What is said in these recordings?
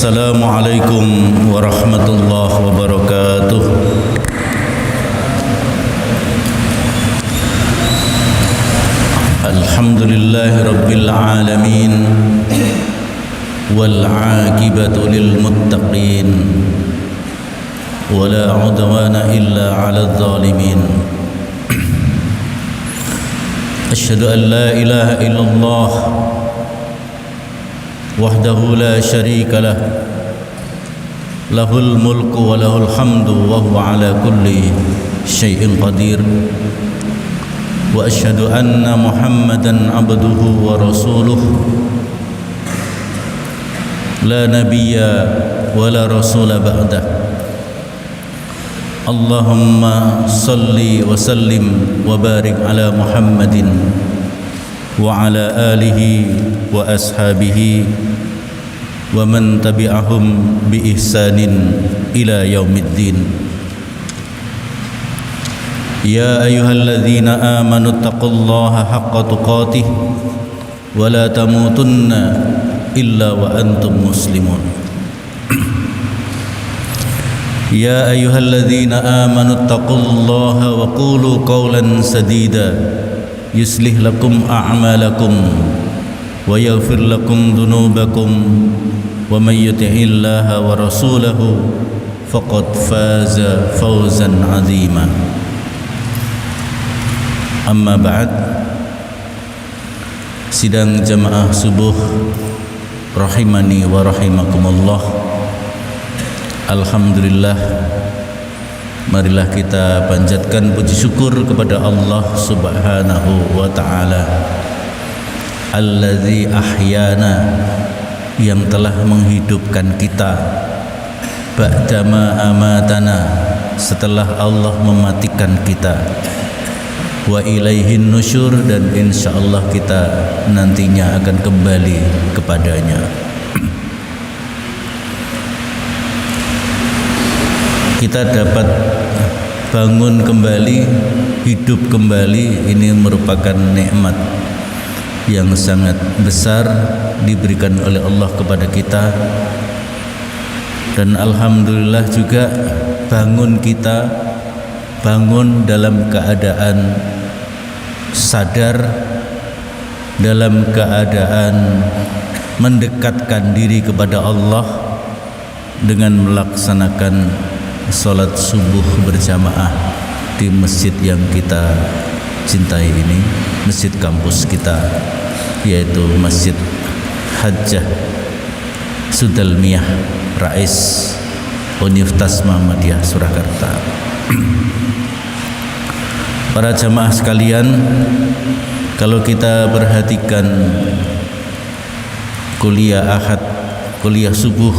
Assalamualaikum warahmatullahi wabarakatuh. Alhamdulillahi rabbil alamin wal aqibatu lil muttaqin wala udwana illa 'alal zalimin. Asyhadu an la ilaha illallah wahdahu la syarika lah, lahul mulku wa lahul hamdu wa huwa ala kulli syai'in qadir. Wa asyhadu anna Muhammadan abduhu wa rasuluh, la nabiyya wa la rasula ba'dah. Allahumma salli wa sallim wa barik ala Muhammadin wa ala alihi wa ashabihi wa man tabi'ahum bi ihsanin ila yaumiddin. Ya ayyuhalladzina amanu taqullaha haqqa tuqatih wa la tamutunna illa wa antum muslimun. Ya ayyuhalladzina amanu taqullaha wa qulu qawlan sadida yuslih lakum a'malakum wa yaghfir lakum dhunubakum wa may yuti'illaha wa rasulahu faqad faza fawzan 'azima. Amma ba'd. Sidang jamaah subuh rahimani wa rahimakumullah. Alhamdulillah, marilah kita panjatkan puji syukur kepada Allah Subhanahu wa ta'ala, Allazi ahyana, yang telah menghidupkan kita, ba'dama amatana, setelah Allah mematikan kita, wa ilaihin nusyur, dan insyaallah kita nantinya akan kembali kepadanya. Kita dapat bangun kembali, hidup kembali, ini merupakan nikmat yang sangat besar diberikan oleh Allah kepada kita. Dan alhamdulillah juga kita bangun dalam keadaan sadar, dalam keadaan mendekatkan diri kepada Allah dengan melaksanakan salat subuh berjamaah di masjid yang kita cintai ini, masjid kampus kita, yaitu Masjid Hajjah Sudalmiyah Rais Universitas Muhammadiyah Surakarta. Para jamaah sekalian, kalau kita perhatikan kuliah Ahad, kuliah subuh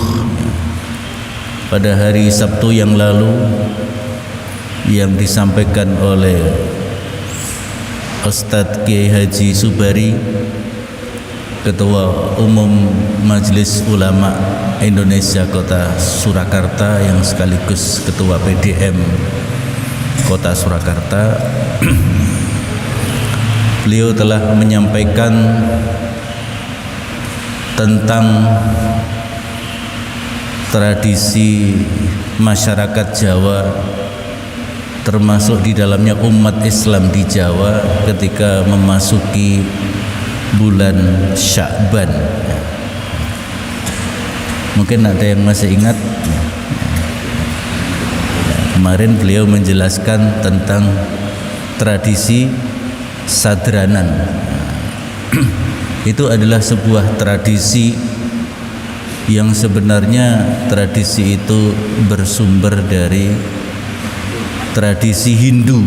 pada hari Sabtu yang lalu yang disampaikan oleh Ustadz Kiai Haji Subari, Ketua Umum Majelis Ulama Indonesia Kota Surakarta, yang sekaligus Ketua PDM Kota Surakarta. Beliau telah menyampaikan tentang tradisi masyarakat Jawa, termasuk di dalamnya umat Islam di Jawa ketika memasuki bulan Sya'ban. Mungkin ada yang masih ingat, kemarin beliau menjelaskan tentang tradisi sadranan. Itu adalah sebuah tradisi yang sebenarnya tradisi itu bersumber dari tradisi Hindu,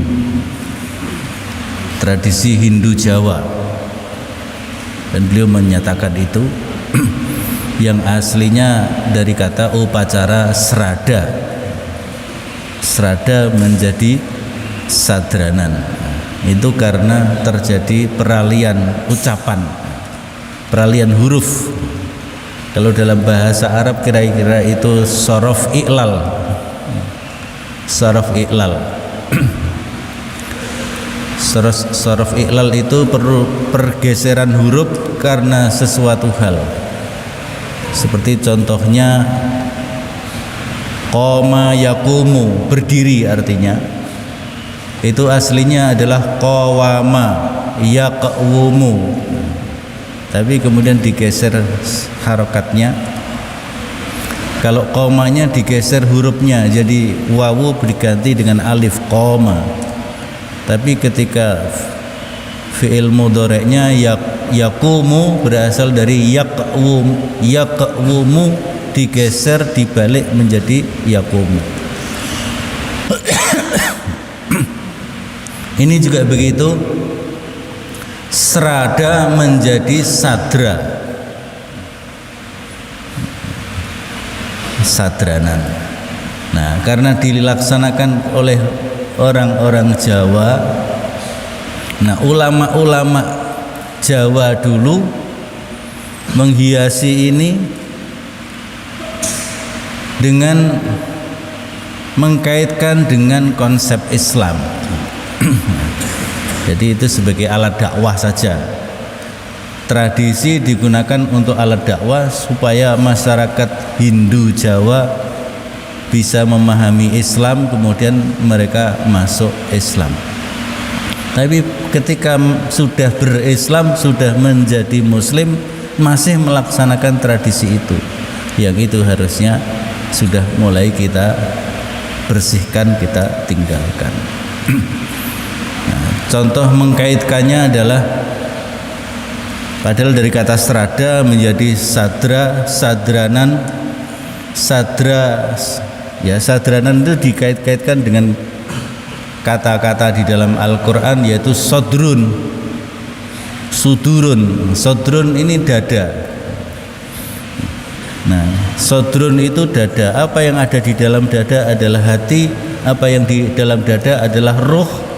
tradisi Hindu Jawa. Dan beliau menyatakan itu yang aslinya dari kata upacara srada. Srada menjadi sadranan. Itu karena terjadi peralihan ucapan, peralihan huruf. Kalau dalam bahasa Arab kira-kira itu sorof i'lal. Sorof i'lal. Sorof i'lal itu perlu pergeseran huruf karena sesuatu hal. Seperti contohnya qoma yaqumu, berdiri artinya. Itu aslinya adalah qawama yaqwumu. Tapi kemudian digeser harokatnya. Kalau qomanya digeser hurufnya jadi wawu diganti dengan alif qoma. Tapi ketika fi'il mudhari'nya yaqumu berasal dari yaqwumu digeser dibalik menjadi yaqumu. Ini juga begitu, serada menjadi sadra, sadranan. Nah, karena dilaksanakan oleh orang-orang Jawa, nah ulama-ulama Jawa dulu menghiasi ini dengan mengkaitkan dengan konsep Islam. Jadi itu sebagai alat dakwah saja. Tradisi digunakan untuk alat dakwah supaya masyarakat Hindu Jawa bisa memahami Islam, kemudian mereka masuk Islam. Tapi ketika sudah berislam, sudah menjadi muslim, masih melaksanakan tradisi itu. Yang itu harusnya sudah mulai kita bersihkan, kita tinggalkan. Nah, contoh mengkaitkannya adalah padahal dari kata strada menjadi sadra, sadranan, sadra, ya sadranan itu dikait-kaitkan dengan kata-kata di dalam Al-Quran yaitu sodrun, sudurun. Sodrun ini dada. Nah, sodrun itu dada. Apa yang ada di dalam dada adalah hati. Apa yang di dalam dada adalah ruh.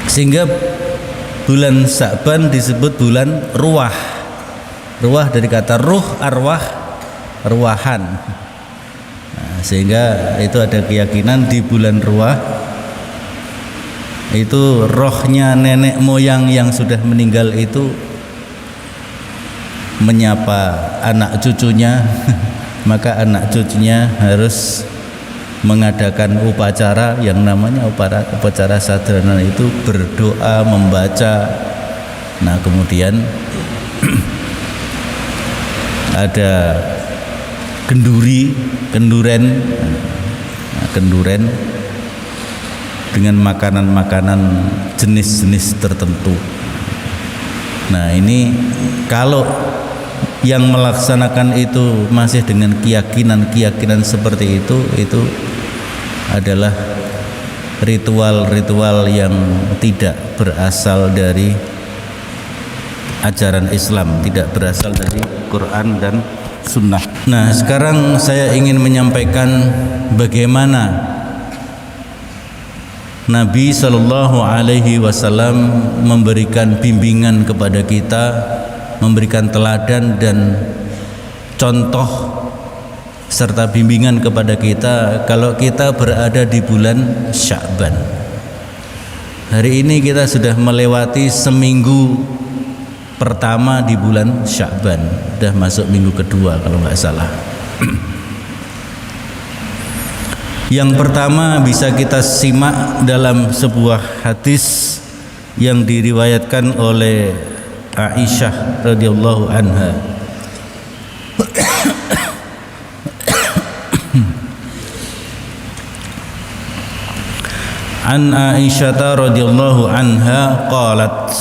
Sehingga bulan Sa'ban disebut bulan ruah. Ruah dari kata ruh, arwah, ruahan. Nah, sehingga itu ada keyakinan di bulan ruah itu rohnya nenek moyang yang sudah meninggal itu menyapa anak cucunya. Maka anak cucunya harus mengadakan upacara yang namanya upacara sadranan, itu berdoa, membaca. Nah, kemudian ada kenduren dengan makanan-makanan jenis-jenis tertentu. Nah, ini kalau yang melaksanakan itu masih dengan keyakinan seperti itu adalah ritual-ritual yang tidak berasal dari ajaran Islam, tidak berasal dari Quran dan Sunnah. Nah, sekarang saya ingin menyampaikan bagaimana Nabi Shallallahu Alaihi Wasallam memberikan bimbingan kepada kita, memberikan teladan dan contoh serta bimbingan kepada kita kalau kita berada di bulan Sya'ban. Hari ini kita sudah melewati seminggu pertama di bulan Sya'ban, sudah masuk minggu kedua kalau nggak salah. Yang pertama bisa kita simak dalam sebuah hadis yang diriwayatkan oleh Aisyah radhiyallahu anha. An Aisyah radhiyallahu anha qalat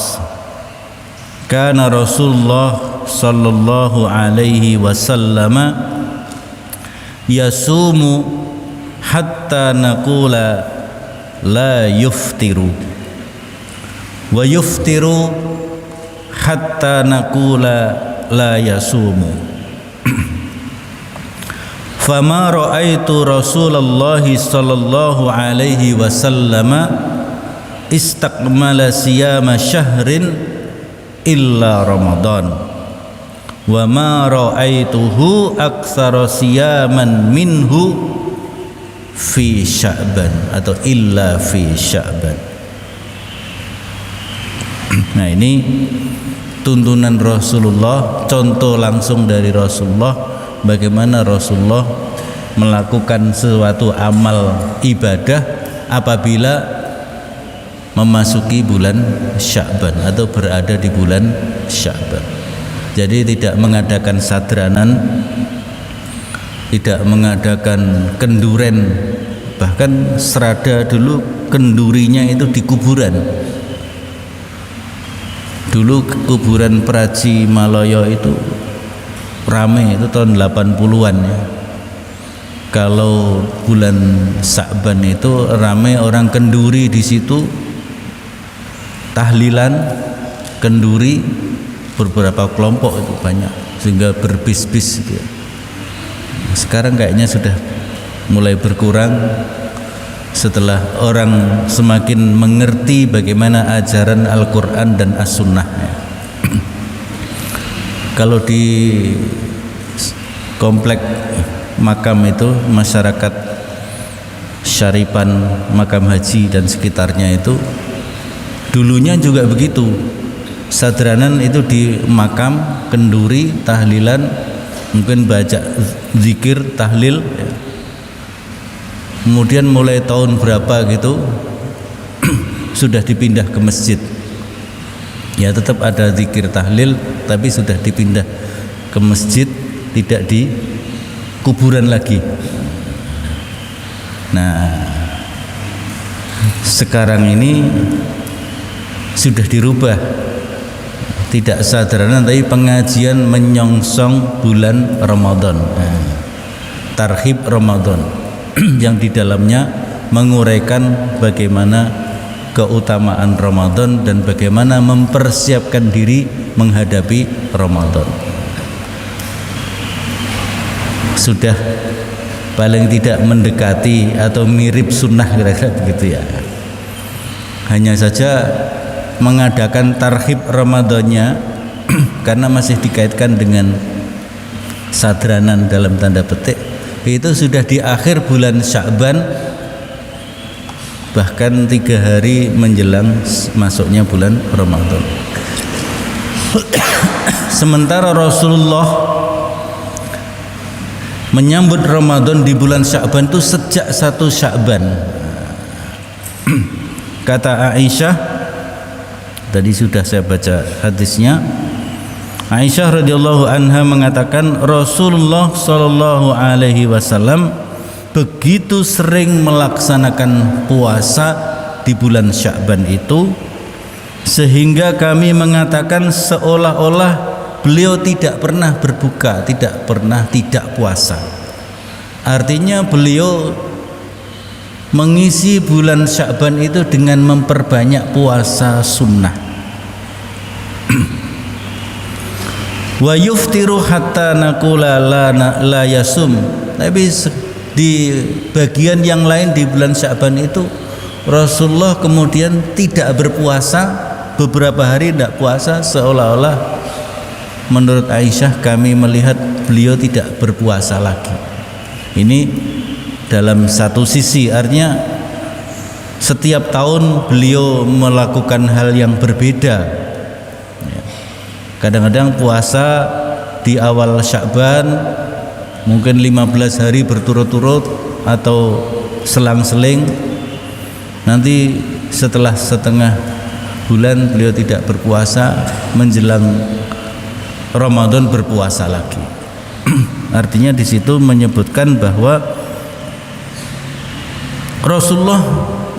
kana Rasulullah sallallahu alaihi wasallam yasumu hatta naqula la yuftiru wa yuftiru hatta naqula la yasumu. Fama ra'aitu Rasulullah sallallahu alaihi wasallam istakmala siyama syahrin illa Ramadan wa ma ra'aituhu aktsara siyaman minhu fi Sya'ban atau illa fi Sya'ban. Nah, ini tuntunan Rasulullah, contoh langsung dari Rasulullah, bagaimana Rasulullah melakukan suatu amal ibadah apabila memasuki bulan Sya'ban atau berada di bulan Sya'ban. Jadi tidak mengadakan sadranan, tidak mengadakan kenduren, bahkan serada dulu kendurinya itu di kuburan. Dulu kuburan Praji Maloyo itu rame, itu tahun 80-an ya. Kalau bulan Sya'ban itu rame orang kenduri di situ, tahlilan, kenduri, beberapa kelompok itu banyak, sehingga berbis-bis gitu ya. Sekarang kayaknya sudah mulai berkurang setelah orang semakin mengerti bagaimana ajaran Al-Quran dan As-Sunnah ya. Kalau di komplek makam itu, masyarakat Syaripan, Makam Haji dan sekitarnya itu dulunya juga begitu, sadranan itu di makam, kenduri, tahlilan, mungkin baca zikir, tahlil ya. Kemudian mulai tahun berapa gitu sudah dipindah ke masjid. Ya tetap ada zikir tahlil, tapi sudah dipindah ke masjid, tidak di kuburan lagi. Nah, sekarang ini sudah dirubah, tidak sadranan tapi pengajian menyongsong bulan Ramadan, tarhib Ramadan, yang di dalamnya menguraikan bagaimana keutamaan Ramadan dan bagaimana mempersiapkan diri menghadapi Ramadan. Sudah paling tidak mendekati atau mirip sunnah kira-kira begitu ya. Hanya saja mengadakan tarhib Ramadannya karena masih dikaitkan dengan sadranan dalam tanda petik, itu sudah di akhir bulan Sya'ban, bahkan 3 hari menjelang masuknya bulan Ramadan. Sementara Rasulullah menyambut Ramadan di bulan Sya'ban itu sejak 1 Sya'ban. Kata Aisyah, tadi sudah saya baca hadisnya, Aisyah radhiyallahu anha mengatakan Rasulullah sallallahu alaihi wasallam begitu sering melaksanakan puasa di bulan Sya'ban itu sehingga kami mengatakan seolah-olah beliau tidak pernah berbuka, tidak pernah tidak puasa. Artinya beliau mengisi bulan Sya'ban itu dengan memperbanyak puasa sunnah. Wa yuftiru hatta naqula la yasum. Tapi di bagian yang lain di bulan Sya'ban itu Rasulullah kemudian tidak berpuasa, beberapa hari tidak puasa, seolah-olah menurut Aisyah kami melihat beliau tidak berpuasa lagi. Ini dalam satu sisi artinya setiap tahun beliau melakukan hal yang berbeda. Kadang-kadang puasa di awal Sya'ban mungkin 15 hari berturut-turut atau selang-seling. Nanti setelah setengah bulan beliau tidak berpuasa, menjelang Ramadan berpuasa lagi. Artinya di situ menyebutkan bahwa Rasulullah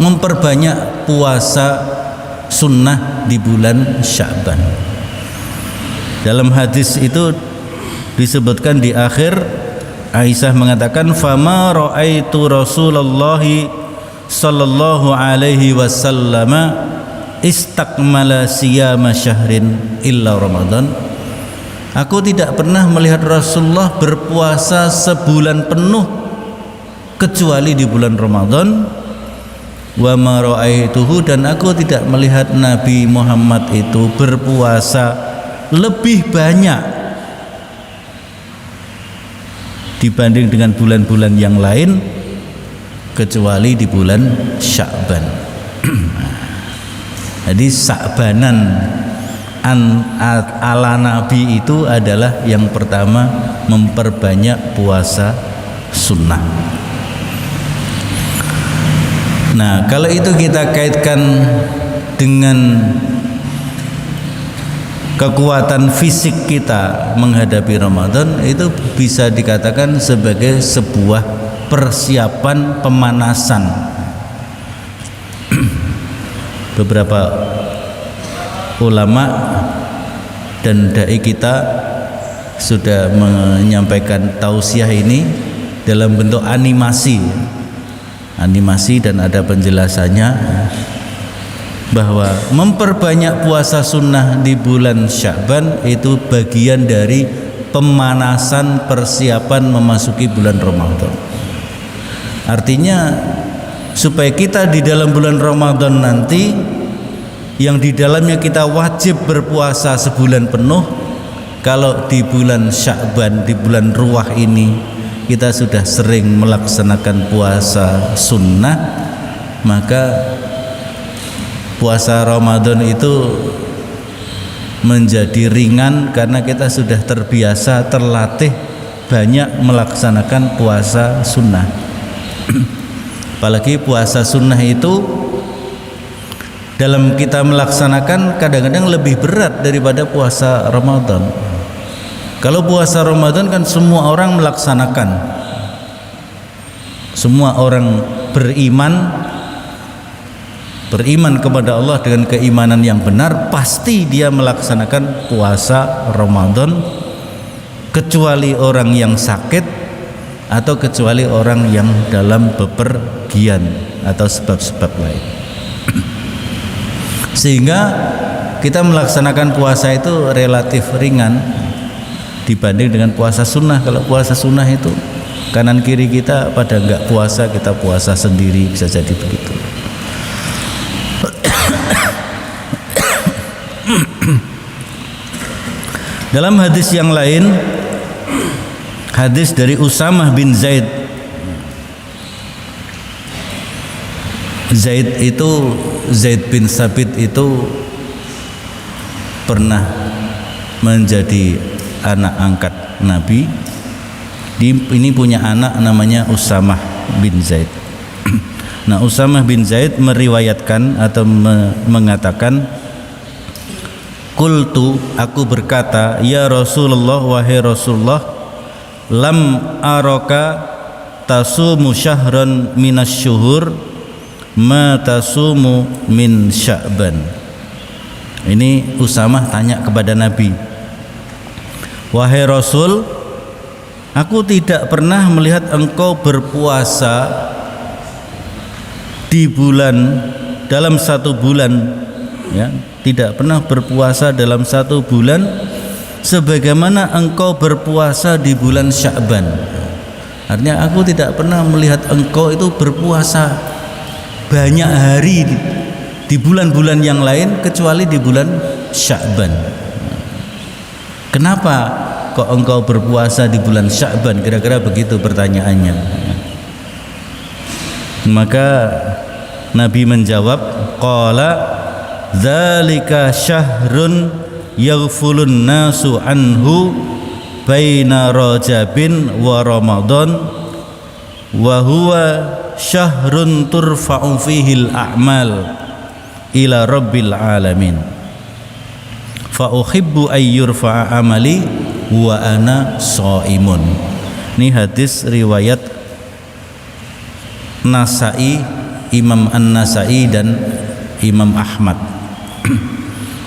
memperbanyak puasa sunnah di bulan Sya'ban. Dalam hadis itu disebutkan di akhir, Aisyah mengatakan fama ra'aitu Rasulullah sallallahu alaihi wasallam istakmala siyama syahrin illa Ramadan. Aku tidak pernah melihat Rasulullah berpuasa sebulan penuh kecuali di bulan Ramadan. Wa ma ra'aituhu, dan aku tidak melihat Nabi Muhammad itu berpuasa lebih banyak dibanding dengan bulan-bulan yang lain kecuali di bulan Sya'ban. Jadi Sya'banan ala Nabi itu adalah yang pertama memperbanyak puasa sunnah. Nah, kalau itu kita kaitkan dengan kekuatan fisik kita menghadapi Ramadan, itu bisa dikatakan sebagai sebuah persiapan pemanasan. Beberapa ulama dan dai kita sudah menyampaikan tausiah ini dalam bentuk animasi dan ada penjelasannya bahwa memperbanyak puasa sunnah di bulan Sya'ban itu bagian dari pemanasan persiapan memasuki bulan Ramadan. Artinya supaya kita di dalam bulan Ramadan nanti yang di dalamnya kita wajib berpuasa sebulan penuh, kalau di bulan Sya'ban, di bulan Ruwah ini kita sudah sering melaksanakan puasa sunnah, maka puasa Ramadan itu menjadi ringan karena kita sudah terbiasa, terlatih banyak melaksanakan puasa sunnah. Apalagi puasa sunnah itu dalam kita melaksanakan kadang-kadang lebih berat daripada puasa Ramadan. Kalau puasa Ramadan kan semua orang melaksanakan, semua orang beriman kepada Allah dengan keimanan yang benar, pasti dia melaksanakan puasa Ramadan, kecuali orang yang sakit atau kecuali orang yang dalam bepergian atau sebab-sebab lain. Sehingga kita melaksanakan puasa itu relatif ringan dibanding dengan puasa sunnah. Kalau puasa sunnah itu kanan kiri kita pada enggak puasa, kita puasa sendiri, bisa jadi begitu. Dalam hadis yang lain, hadis dari Usamah bin Zaid bin Sabit itu pernah menjadi anak angkat Nabi. Ini punya anak namanya Usamah bin Zaid. Nah, Usamah bin Zaid meriwayatkan atau mengatakan, qultu, aku berkata, ya Rasulullah, wahai Rasulullah, lam araka tasumu syahran minasyuhur ma tasumu min Sya'ban. Ini Usamah tanya kepada Nabi, wahai Rasul, aku tidak pernah melihat engkau berpuasa di bulan, dalam satu bulan, ya, tidak pernah berpuasa dalam satu bulan sebagaimana engkau berpuasa di bulan Sya'ban. Artinya aku tidak pernah melihat engkau itu berpuasa banyak hari di bulan-bulan yang lain kecuali di bulan Sya'ban. Kenapa kok engkau berpuasa di bulan Sya'ban? Kira-kira begitu pertanyaannya. Maka Nabi menjawab, qala dzalika syahrun yaghfulun nasu anhu baina Rajabin wa Ramadan wa huwa syahrun turfa'u fihil a'mal ila rabbil alamin fa uhibbu ay yurfa'a amali wa ana shaimun. Ini hadis riwayat Nasai, Imam An-Nasai dan Imam Ahmad.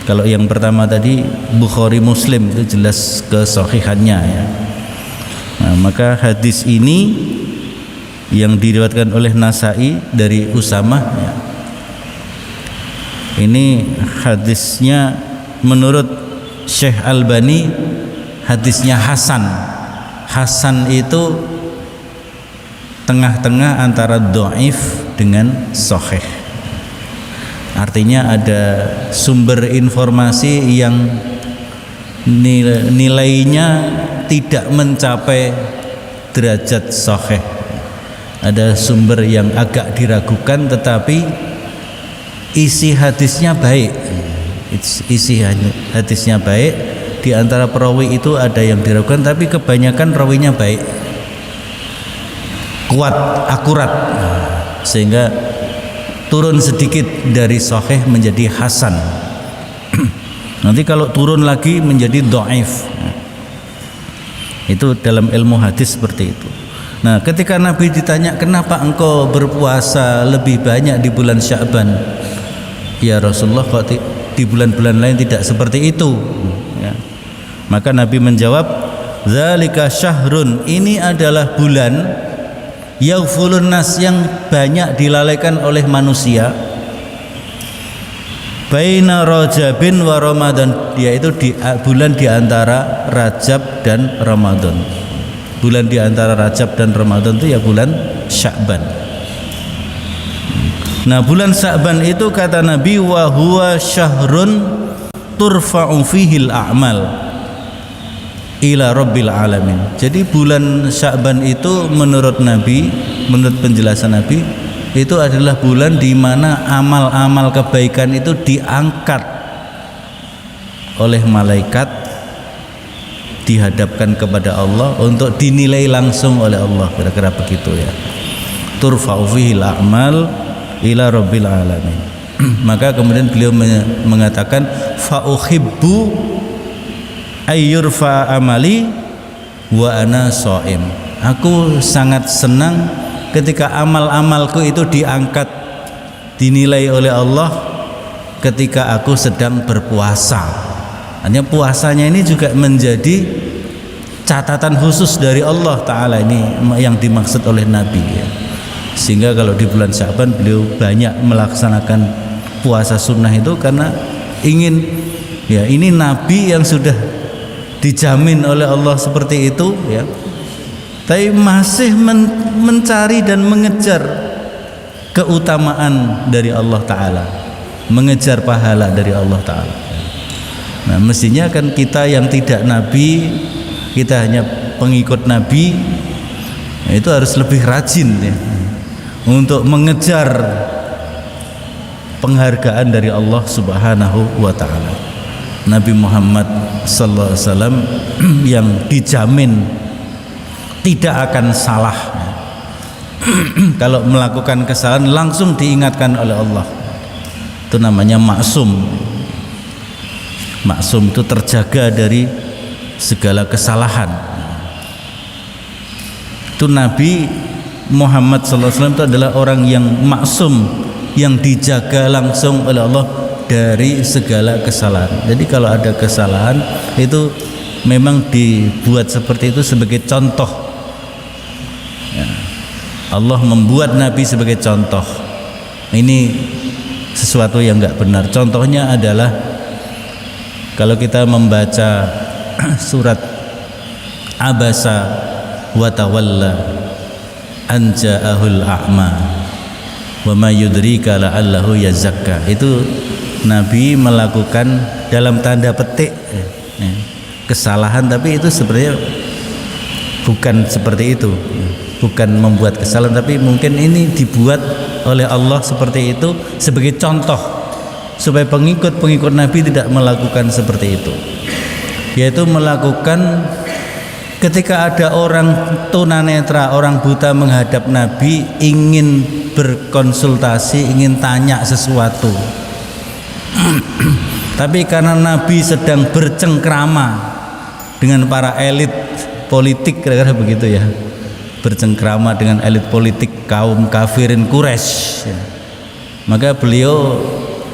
Kalau yang pertama tadi Bukhari Muslim, itu jelas kesahihannya, ya. Nah, maka hadis ini yang diriwayatkan oleh Nasai dari Usamah, ya, ini hadisnya menurut Syekh Albani hadisnya hasan. Hasan itu tengah-tengah antara dhaif dengan sahih. Artinya ada sumber informasi yang nilainya tidak mencapai derajat sahih. Ada sumber yang agak diragukan tetapi isi hadisnya baik. isi hadisnya baik, di antara perawi itu ada yang diragukan tapi kebanyakan rawinya baik, kuat, akurat, sehingga turun sedikit dari sahih menjadi hasan. Nanti kalau turun lagi menjadi dhaif. Itu dalam ilmu hadis seperti itu. Nah, ketika Nabi ditanya, kenapa engkau berpuasa lebih banyak di bulan Sya'ban? Ya Rasulullah, kok di bulan-bulan lain tidak seperti itu? Ya. Maka Nabi menjawab, zalika syahrun, ini adalah bulan yaghfulun nas, yang banyak dilalaikan oleh manusia, baina Rajabin wa Ramadan, yaitu bulan di antara Rajab dan Ramadan. Bulan di antara Rajab dan Ramadan itu ya bulan Sya'ban. Nah, bulan Sya'ban itu kata Nabi, wa huwa syahrun turfa'u fihil a'mal ila rabbil alamin. Jadi bulan Sya'ban itu menurut Nabi, menurut penjelasan Nabi, itu adalah bulan di mana amal-amal kebaikan itu diangkat oleh malaikat, dihadapkan kepada Allah untuk dinilai langsung oleh Allah, kira-kira begitu ya. Turfa'u fihil a'mal ila rabbil alamin. Maka kemudian beliau mengatakan, fa uhibbu ayyurfa amali wa ana shaim. Aku sangat senang ketika amal-amalku itu diangkat, dinilai oleh Allah ketika aku sedang berpuasa. Hanya puasanya ini juga menjadi catatan khusus dari Allah Ta'ala, ini yang dimaksud oleh Nabi ya. Sehingga kalau di bulan Sya'ban beliau banyak melaksanakan puasa sunnah itu karena ingin, ya ini Nabi yang sudah dijamin oleh Allah seperti itu ya, tapi masih mencari dan mengejar keutamaan dari Allah Ta'ala, mengejar pahala dari Allah Ta'ala. Nah, mestinya kan kita yang tidak Nabi, kita hanya pengikut Nabi, ya, itu harus lebih rajin ya, untuk mengejar penghargaan dari Allah Subhanahu wa Ta'ala. Nabi Muhammad sallallahu alaihi wasallam yang dijamin tidak akan salah. Kalau melakukan kesalahan langsung diingatkan oleh Allah. Itu namanya maksum. Maksum itu terjaga dari segala kesalahan. Itu Nabi Muhammad SAW itu adalah orang yang maksum, yang dijaga langsung oleh Allah dari segala kesalahan. Jadi kalau ada kesalahan itu memang dibuat seperti itu sebagai contoh ya. Allah membuat Nabi sebagai contoh. Ini sesuatu yang enggak benar. Contohnya adalah kalau kita membaca surat Abasa wa tawalla an ja'ahul a'ma wa ma yudrika la'allahu yazakka. Itu Nabi melakukan dalam tanda petik kesalahan, tapi itu sebenarnya bukan seperti itu, bukan membuat kesalahan, tapi mungkin ini dibuat oleh Allah seperti itu sebagai contoh supaya pengikut-pengikut Nabi tidak melakukan seperti itu, yaitu melakukan ketika ada orang tunanetra, orang buta menghadap Nabi ingin berkonsultasi, ingin tanya sesuatu, tapi karena Nabi sedang bercengkrama dengan para elit politik, kira-kira begitu ya, bercengkrama dengan elit politik kaum kafirin Quraisy ya, maka beliau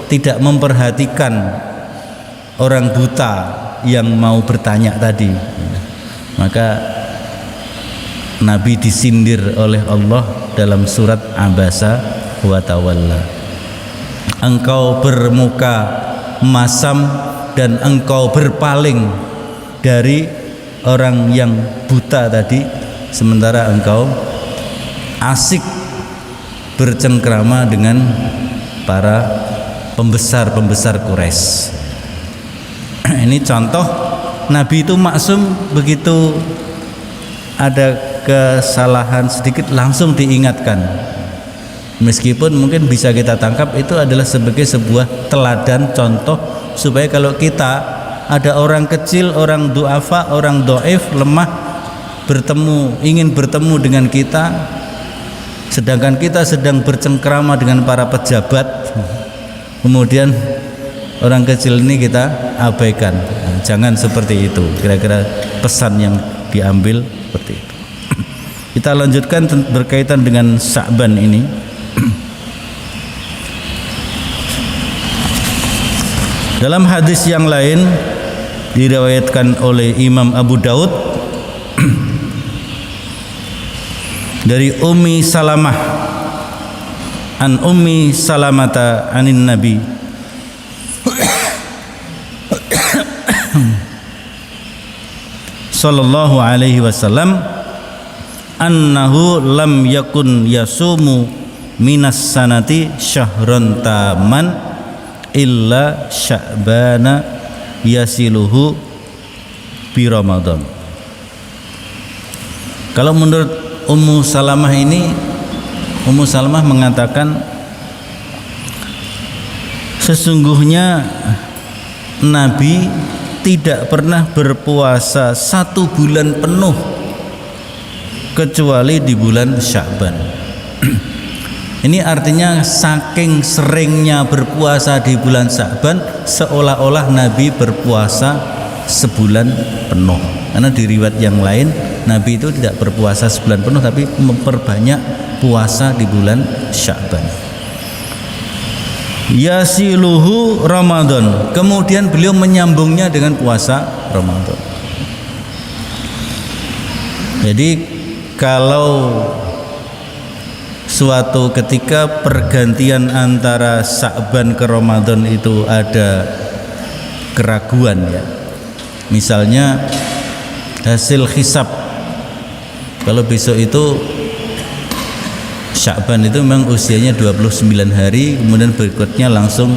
tidak memperhatikan orang buta yang mau bertanya tadi. Maka Nabi disindir oleh Allah dalam surat Abasa wa tawalla. Engkau bermuka masam dan engkau berpaling dari orang yang buta tadi, sementara engkau asik bercengkrama dengan para pembesar-pembesar Quraisy. Ini contoh Nabi itu maksum, begitu ada kesalahan sedikit langsung diingatkan. Meskipun mungkin bisa kita tangkap itu adalah sebagai sebuah teladan contoh supaya kalau kita ada orang kecil, orang du'afa, orang do'if, lemah ingin bertemu dengan kita, sedangkan kita sedang bercengkrama dengan para pejabat, kemudian orang kecil ini kita abaikan. Jangan seperti itu. Kira-kira pesan yang diambil seperti itu. Kita lanjutkan berkaitan dengan Sya'ban ini. Dalam hadis yang lain diriwayatkan oleh Imam Abu Daud dari Ummi Salamah an Ummi Salamata anin Nabi sallallahu alaihi wasallam annahu lam yakun yasumu minas sanati syahran taman illa sya'bana yasiluhu bi Ramadan. Kalau menurut Ummu Salamah ini, Ummu Salamah mengatakan sesungguhnya Nabi tidak pernah berpuasa 1 bulan penuh kecuali di bulan Sya'ban. Ini artinya saking seringnya berpuasa di bulan Sya'ban, seolah-olah Nabi berpuasa sebulan penuh. Karena di riwayat yang lain Nabi itu tidak berpuasa sebulan penuh, tapi memperbanyak puasa di bulan Sya'ban. Yasiluhu Ramadan, kemudian beliau menyambungnya dengan puasa Ramadan. Jadi kalau suatu ketika pergantian antara Sya'ban ke Ramadan itu ada keraguan ya, misalnya hasil hisab, kalau besok itu Sya'ban itu memang usianya 29 hari, kemudian berikutnya langsung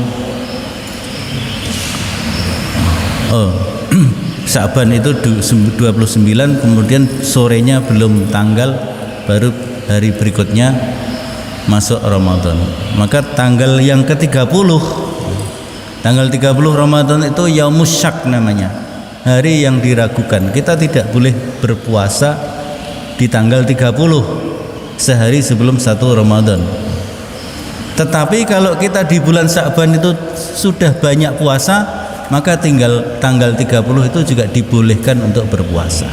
Sya'ban itu 29, kemudian sorenya belum tanggal, baru hari berikutnya masuk Ramadan. Maka tanggal yang ke-30, tanggal 30 Ramadan itu Yaumus Syak namanya, hari yang diragukan. Kita tidak boleh berpuasa di tanggal 30, sehari sebelum 1 Ramadan. Tetapi kalau kita di bulan Sya'ban itu sudah banyak puasa, maka tinggal tanggal 30 itu juga dibolehkan untuk berpuasa.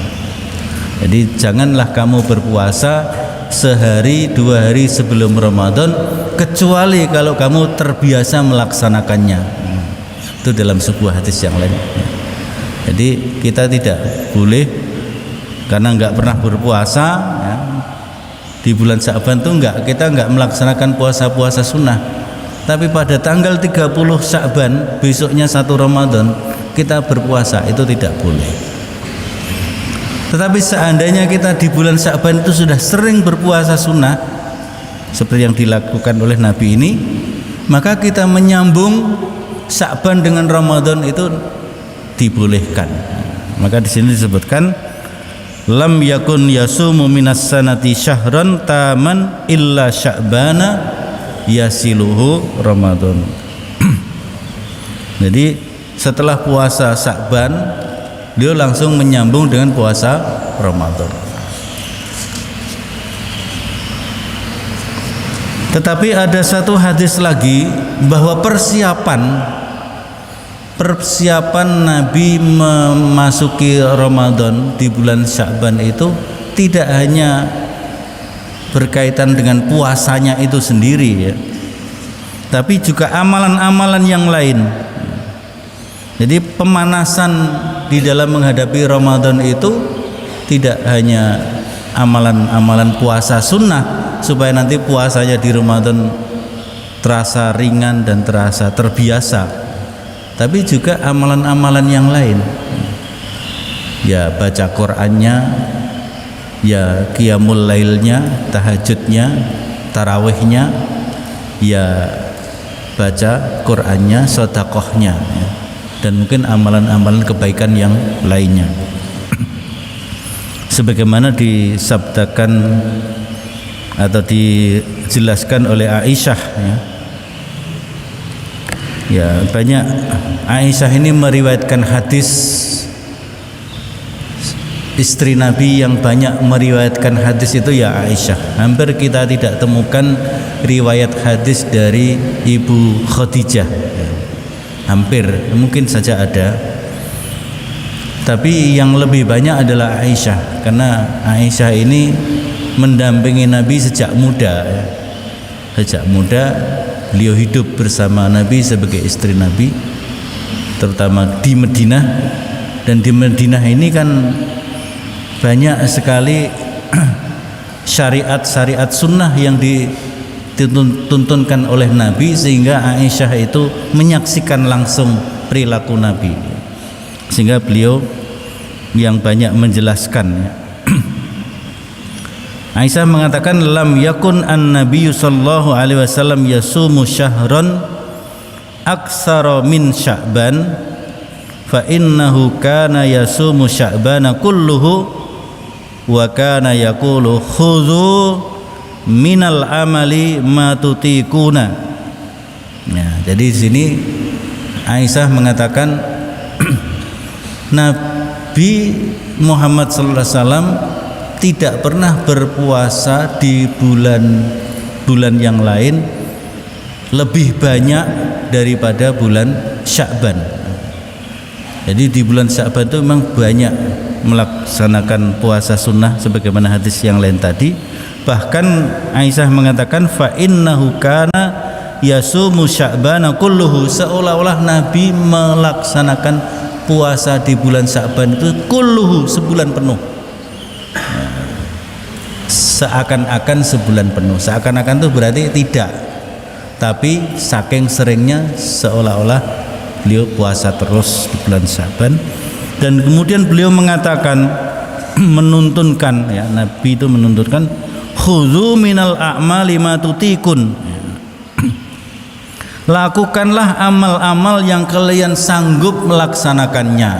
Jadi janganlah kamu berpuasa sehari 2 hari sebelum Ramadan, kecuali kalau kamu terbiasa melaksanakannya. Itu dalam sebuah hadis yang lain. Jadi kita tidak boleh, karena nggak pernah berpuasa ya, di bulan Sya'ban itu kita nggak melaksanakan puasa-puasa sunnah. Tapi pada tanggal 30 Sya'ban, besoknya 1 Ramadan, kita berpuasa, itu tidak boleh. Tetapi seandainya kita di bulan Sya'ban itu sudah sering berpuasa sunnah seperti yang dilakukan oleh Nabi ini, maka kita menyambung Sya'ban dengan Ramadan itu dibolehkan. Maka di sini disebutkan lam yakun yasumu minas sanati syahran taman illa sya'bana yasiluhu Ramadan. Jadi setelah puasa Sya'ban, dia langsung menyambung dengan puasa Ramadan. Tetapi ada satu hadis lagi bahwa persiapan Nabi memasuki Ramadan di bulan Sya'ban itu tidak hanya berkaitan dengan puasanya itu sendiri ya, tapi juga amalan-amalan yang lain. Jadi pemanasan di dalam menghadapi Ramadan itu tidak hanya amalan-amalan puasa sunnah supaya nanti puasanya di Ramadan terasa ringan dan terasa terbiasa, tapi juga amalan-amalan yang lain. Ya baca Qur'annya, ya qiyamul lailnya, tahajudnya, tarawihnya, ya baca Qur'annya, sedekahnya ya, dan mungkin amalan-amalan kebaikan yang lainnya. Sebagaimana disabdakan atau dijelaskan oleh Aisyah ya, Ya, banyak Aisyah ini meriwayatkan hadis. Istri Nabi yang banyak meriwayatkan hadis itu ya Aisyah. Hampir kita tidak temukan riwayat hadis dari Ibu Khadijah. Hampir, mungkin saja ada. Tapi yang lebih banyak adalah Aisyah, karena Aisyah ini mendampingi Nabi sejak muda. Sejak muda beliau hidup bersama Nabi sebagai istri Nabi, terutama di Madinah. Dan di Madinah ini kan banyak sekali syariat-syariat sunnah yang dituntunkan oleh Nabi, sehingga Aisyah itu menyaksikan langsung perilaku Nabi, sehingga beliau yang banyak menjelaskan. Aisyah mengatakan, lam yakun an-nabiyyu sallallahu alaihi wasallam yasumu syahran aktsara min sya'ban fa innahu kana yasumu sya'bana kulluhu wa kana yaqulu khudhu minal amali ma tutikuna. Ya, jadi di sini Aisyah mengatakan Nabi Muhammad sallallahu alaihi wasallam tidak pernah berpuasa di bulan yang lain lebih banyak daripada bulan Sya'ban. Jadi di bulan Sya'ban itu memang banyak melaksanakan puasa sunnah sebagaimana hadis yang lain tadi. Bahkan Aisyah mengatakan fa innahu kana yasumu sya'bana kulluhu, seolah-olah Nabi melaksanakan puasa di bulan Sya'ban itu kulluhu, sebulan penuh. Seakan-akan sebulan penuh. Seakan-akan itu berarti tidak, tapi saking seringnya seolah-olah beliau puasa terus di bulan Sya'ban. Dan kemudian beliau mengatakan, menuntunkan, ya, Nabi itu menuntunkan, khudzu minal a'mali ma tutikun, lakukanlah amal-amal yang kalian sanggup melaksanakannya.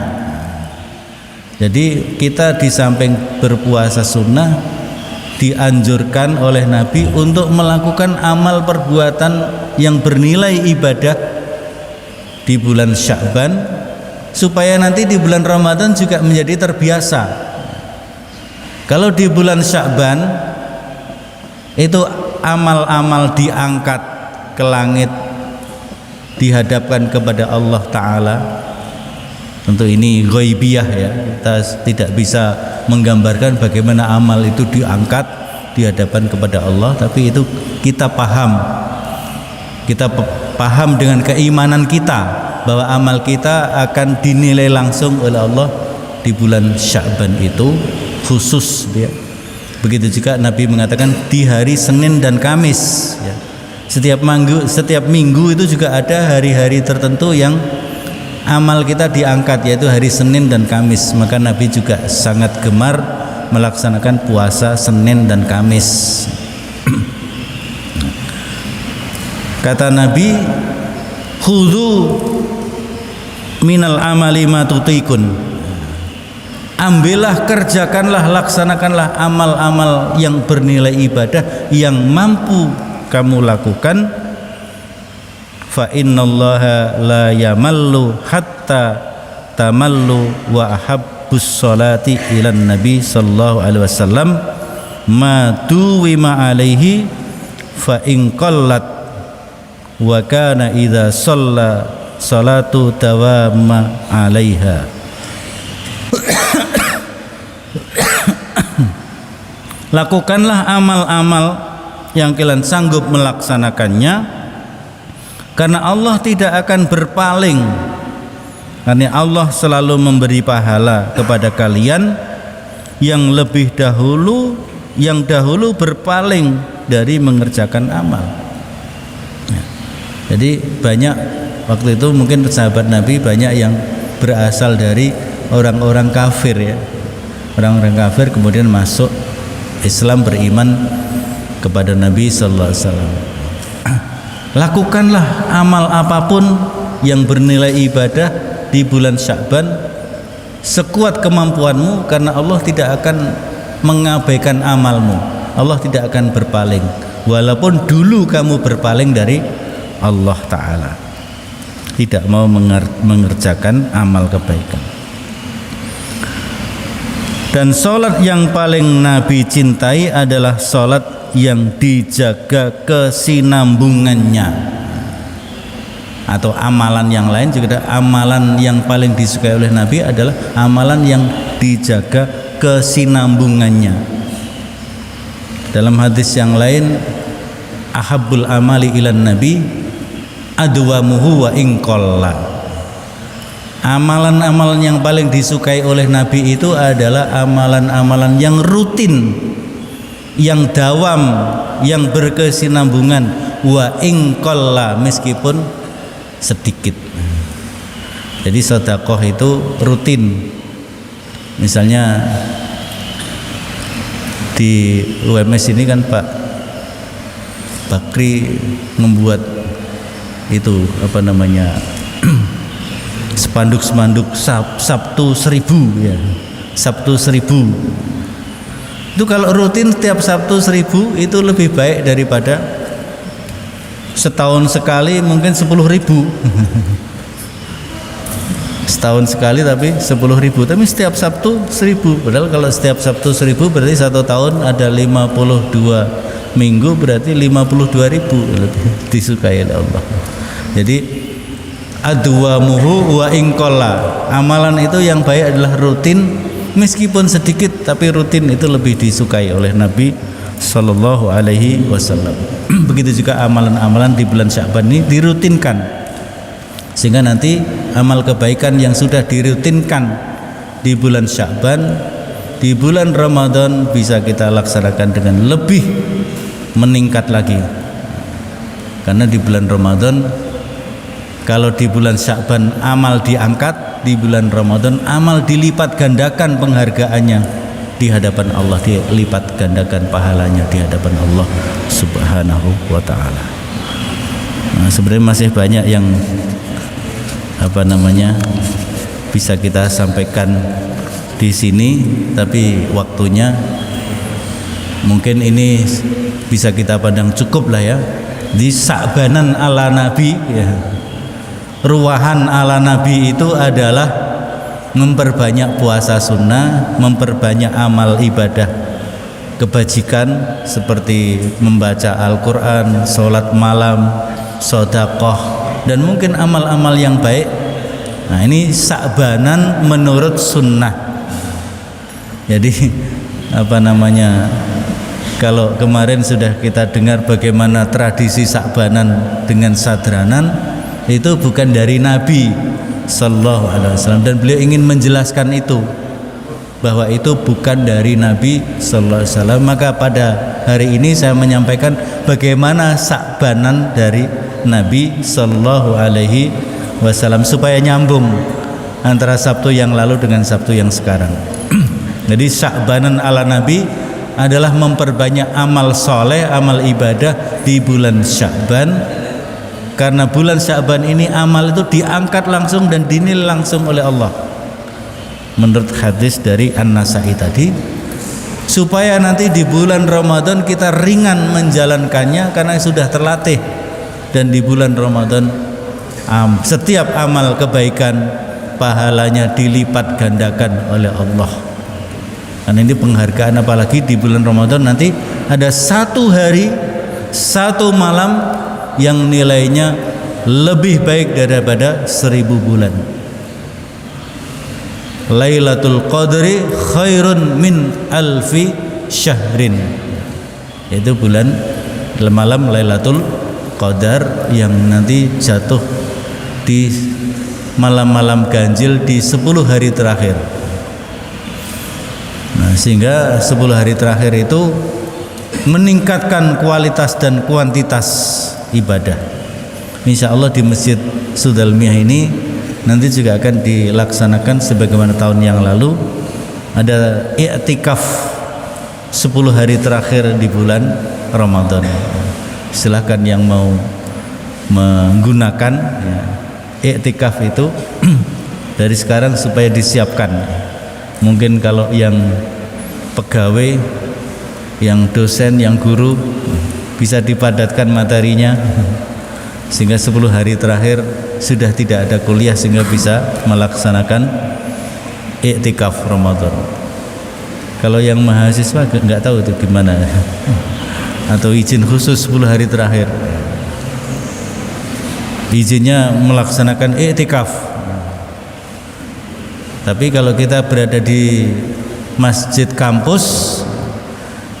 Jadi kita di samping berpuasa sunnah dianjurkan oleh Nabi untuk melakukan amal perbuatan yang bernilai ibadah di bulan Sya'ban, supaya nanti di bulan Ramadan juga menjadi terbiasa. Kalau di bulan Sya'ban itu amal-amal diangkat ke langit, dihadapkan kepada Allah Ta'ala. Tentu ini ghaibiyah, ya, kita tidak bisa menggambarkan bagaimana amal itu diangkat, dihadapkan kepada Allah, tapi itu kita paham dengan keimanan kita bahwa amal kita akan dinilai langsung oleh Allah di bulan Sya'ban itu khusus, ya. Begitu juga Nabi mengatakan di hari Senin dan Kamis, ya. Setiap minggu itu juga ada hari-hari tertentu yang amal kita diangkat, yaitu hari Senin dan Kamis. Maka Nabi juga sangat gemar melaksanakan puasa Senin dan Kamis. Kata Nabi, khudzu minal amali ma tutikun, ambillah, kerjakanlah, laksanakanlah amal-amal yang bernilai ibadah yang mampu kamu lakukan. Fa innallaha la yamallu hatta tamallu wa ahabbus salati ilan nabi sallallahu alaihi wasallam ma duwima alaihi fa in qallat wa kana idza shalla salatu dawama alaiha. Lakukanlah amal-amal yang kalian sanggup melaksanakannya, karena Allah tidak akan berpaling, karena Allah selalu memberi pahala kepada kalian yang lebih dahulu, yang dahulu berpaling dari mengerjakan amal. Jadi banyak waktu itu mungkin sahabat Nabi banyak yang berasal dari orang-orang kafir, ya, orang-orang kafir kemudian masuk Islam, beriman kepada Nabi sallallahu alaihi wasallam. Lakukanlah amal apapun yang bernilai ibadah di bulan Sya'ban sekuat kemampuanmu, karena Allah tidak akan mengabaikan amalmu. Allah tidak akan berpaling walaupun dulu kamu berpaling dari Allah Ta'ala. tidak mau mengerjakan amal kebaikan. Dan sholat yang paling Nabi cintai adalah sholat yang dijaga kesinambungannya. Atau amalan yang lain juga ada, amalan yang paling disukai oleh Nabi adalah amalan yang dijaga kesinambungannya. Dalam hadis yang lain, ahabbul amali ilan nabi adwamuhu wa inqalla. Amalan-amalan yang paling disukai oleh Nabi itu adalah amalan-amalan yang rutin, yang dawam, yang berkesinambungan, wa inqalla, meskipun sedikit. Jadi sedekah itu rutin. Misalnya di UMS ini kan Pak Bakri membuat itu apa namanya spanduk-spanduk Sabtu 1000 ya. Sabtu 1000. Itu kalau rutin setiap Sabtu 1000 itu lebih baik daripada setahun sekali mungkin 10.000. Setahun sekali tapi 10.000, tapi setiap Sabtu 1.000. Padahal kalau setiap Sabtu 1.000 berarti satu tahun ada 52 minggu, berarti 52.000 lebih disukai oleh Allah. Jadi adwamuhu wa inqalla, amalan itu yang baik adalah rutin, meskipun sedikit tapi rutin itu lebih disukai oleh Nabi Sallallahu Alaihi Wasallam. Begitu juga amalan-amalan di bulan Sya'ban ini dirutinkan, sehingga nanti amal kebaikan yang sudah dirutinkan di bulan Sya'ban, di bulan Ramadan bisa kita laksanakan dengan lebih meningkat lagi. Karena di bulan Ramadan, kalau di bulan Sya'ban amal diangkat, di bulan Ramadan amal dilipat gandakan penghargaannya di hadapan Allah, dilipat gandakan pahalanya di hadapan Allah Subhanahu wa ta'ala. Nah, sebenarnya masih banyak yang apa namanya bisa kita sampaikan di sini, tapi waktunya mungkin ini bisa kita pandang cukup lah ya. Di Sa'banan ala Nabi ya. Ruwahan ala Nabi itu adalah memperbanyak puasa sunnah, memperbanyak amal ibadah kebajikan seperti membaca Al-Quran, sholat malam, sedekah, dan mungkin amal-amal yang baik. Nah, ini Sa'banan menurut sunnah. Jadi apa namanya, kalau kemarin sudah kita dengar bagaimana tradisi Sa'banan dengan sadranan, itu bukan dari Nabi Sallallahu Alaihi Wasallam, dan beliau ingin menjelaskan itu, bahwa itu bukan dari Nabi Sallallahu Alaihi Wasallam. Maka pada hari ini saya menyampaikan bagaimana Sa'banan dari Nabi Sallallahu Alaihi Wasallam supaya nyambung antara Sabtu yang lalu dengan Sabtu yang sekarang. Jadi Sa'banan ala Nabi adalah memperbanyak amal soleh, amal ibadah di bulan Sya'ban. Karena bulan Sya'ban ini amal itu diangkat langsung dan dinilai langsung oleh Allah. Menurut hadis dari An-Nasa'i tadi, supaya nanti di bulan Ramadan kita ringan menjalankannya karena sudah terlatih. Dan di bulan Ramadan setiap amal kebaikan pahalanya dilipat gandakan oleh Allah. Karena ini penghargaan, apalagi di bulan Ramadan nanti ada satu hari, satu malam yang nilainya lebih baik daripada 1000 bulan. Lailatul Qadri khairun min alfi syahrin. Itu bulan malam Lailatul Qadar yang nanti jatuh di malam-malam ganjil di 10 hari terakhir. Nah, sehingga 10 hari terakhir itu meningkatkan kualitas dan kuantitas ibadah. Insya Allah di Masjid Sudalmiah ini nanti juga akan dilaksanakan sebagaimana tahun yang lalu, ada i'tikaf 10 hari terakhir di bulan Ramadan. Silahkan yang mau menggunakan ya, i'tikaf itu dari sekarang supaya disiapkan. Mungkin kalau yang pegawai, yang dosen, yang guru bisa dipadatkan materinya sehingga 10 hari terakhir sudah tidak ada kuliah sehingga bisa melaksanakan iktikaf Ramadan. Kalau yang mahasiswa nggak tahu itu gimana, atau izin khusus 10 hari terakhir, izinnya melaksanakan iktikaf. Tapi kalau kita berada di masjid kampus,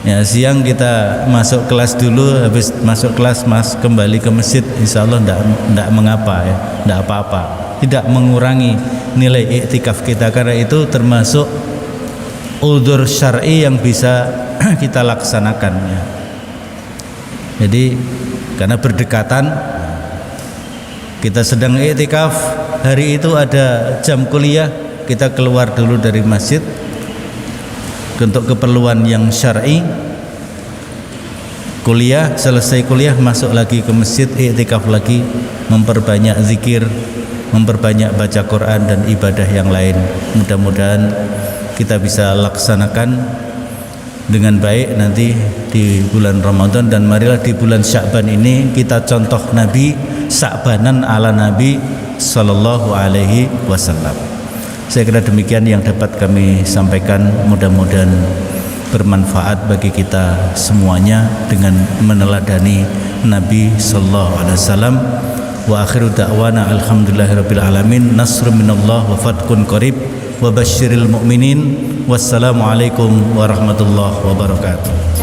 ya siang kita masuk kelas dulu, habis masuk kelas kembali ke masjid, insya Allah tidak mengapa ya, tidak apa-apa, tidak mengurangi nilai iktikaf kita, karena itu termasuk udzur syar'i yang bisa kita laksanakan ya. Jadi karena berdekatan, kita sedang iktikaf, hari itu ada jam kuliah, kita keluar dulu dari masjid untuk keperluan yang syar'i, kuliah, selesai kuliah masuk lagi ke masjid, iktikaf lagi, memperbanyak zikir, memperbanyak baca Quran dan ibadah yang lain. Mudah-mudahan kita bisa laksanakan dengan baik nanti di bulan Ramadan, dan marilah di bulan Sya'ban ini kita contoh Nabi, Sya'banan ala Nabi sallallahu alaihi wasallam. Saya kira demikian yang dapat kami sampaikan, mudah-mudahan bermanfaat bagi kita semuanya dengan meneladani Nabi sallallahu alaihi wasallam. Wa akhiru da'wana alhamdulillahirabbil alamin. Nasrun minallah wa fathun qarib wa basyiril mu'minin. Wassalamu alaikum warahmatullahi wabarakatuh.